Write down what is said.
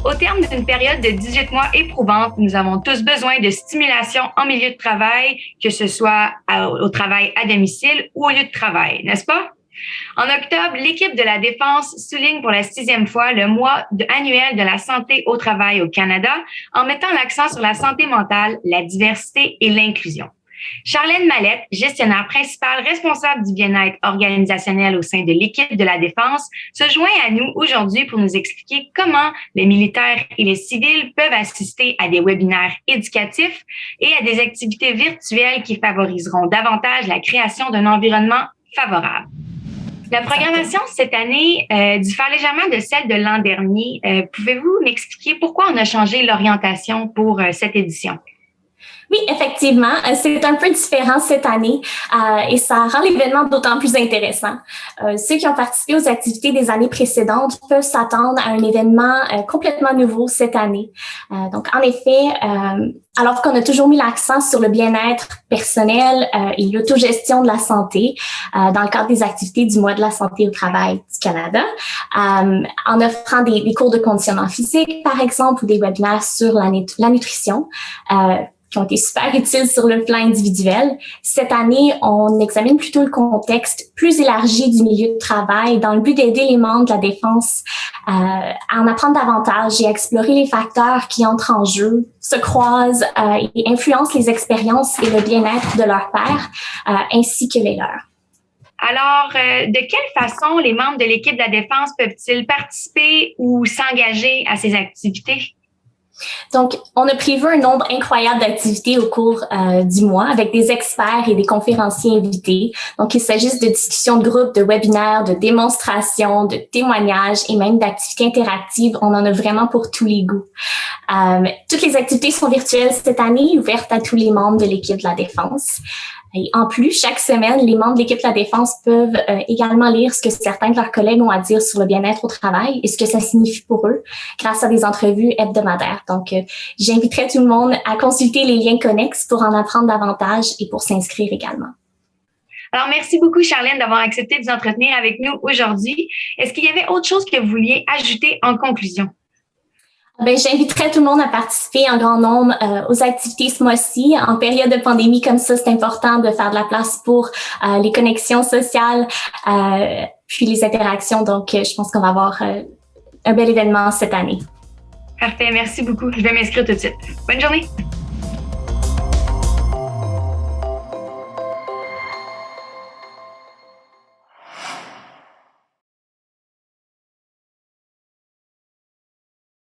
Au terme d'une période de 18 mois éprouvante, nous avons tous besoin de stimulation en milieu de travail, que ce soit au travail à domicile ou au lieu de travail, n'est-ce pas? En octobre, l'équipe de la Défense souligne pour la 6e fois le mois annuel de la santé au travail au Canada en mettant l'accent sur la santé mentale, la diversité et l'inclusion. Charlène Mallette, gestionnaire principale responsable du bien-être organisationnel au sein de l'équipe de la Défense, se joint à nous aujourd'hui pour nous expliquer comment les militaires et les civils peuvent assister à des webinaires éducatifs et à des activités virtuelles qui favoriseront davantage la création d'un environnement favorable. La programmation cette année diffère légèrement de celle de l'an dernier. Pouvez-vous m'expliquer pourquoi on a changé l'orientation pour cette édition? Oui, effectivement, c'est un peu différent cette année et ça rend l'événement d'autant plus intéressant. Ceux qui ont participé aux activités des années précédentes peuvent s'attendre à un événement complètement nouveau cette année. Donc, en effet, alors qu'on a toujours mis l'accent sur le bien-être personnel et l'autogestion de la santé dans le cadre des activités du mois de la santé au travail du Canada, en offrant des cours de conditionnement physique, par exemple, ou des webinaires sur la nutrition, qui ont été super utiles sur le plan individuel. Cette année, on examine plutôt le contexte plus élargi du milieu de travail dans le but d'aider les membres de la Défense à en apprendre davantage et à explorer les facteurs qui entrent en jeu, se croisent et influencent les expériences et le bien-être de leurs pairs ainsi que les leurs. Alors, de quelle façon les membres de l'équipe de la Défense peuvent-ils participer ou s'engager à ces activités? Donc, on a prévu un nombre incroyable d'activités au cours du mois avec des experts et des conférenciers invités. Donc, il s'agisse de discussions de groupe, de webinaires, de démonstrations, de témoignages et même d'activités interactives. On en a vraiment pour tous les goûts. Toutes les activités sont virtuelles cette année, ouvertes à tous les membres de l'équipe de la Défense. Et en plus, chaque semaine, les membres de l'équipe de la Défense peuvent également lire ce que certains de leurs collègues ont à dire sur le bien-être au travail et ce que ça signifie pour eux grâce à des entrevues hebdomadaires. Donc, j'inviterai tout le monde à consulter les liens connexes pour en apprendre davantage et pour s'inscrire également. Alors, merci beaucoup, Charlène, d'avoir accepté de vous entretenir avec nous aujourd'hui. Est-ce qu'il y avait autre chose que vous vouliez ajouter en conclusion? J'inviterais tout le monde à participer en grand nombre aux activités ce mois-ci. En période de pandémie comme ça, c'est important de faire de la place pour les connexions sociales puis les interactions. Donc, je pense qu'on va avoir un bel événement cette année. Parfait, merci beaucoup. Je vais m'inscrire tout de suite. Bonne journée.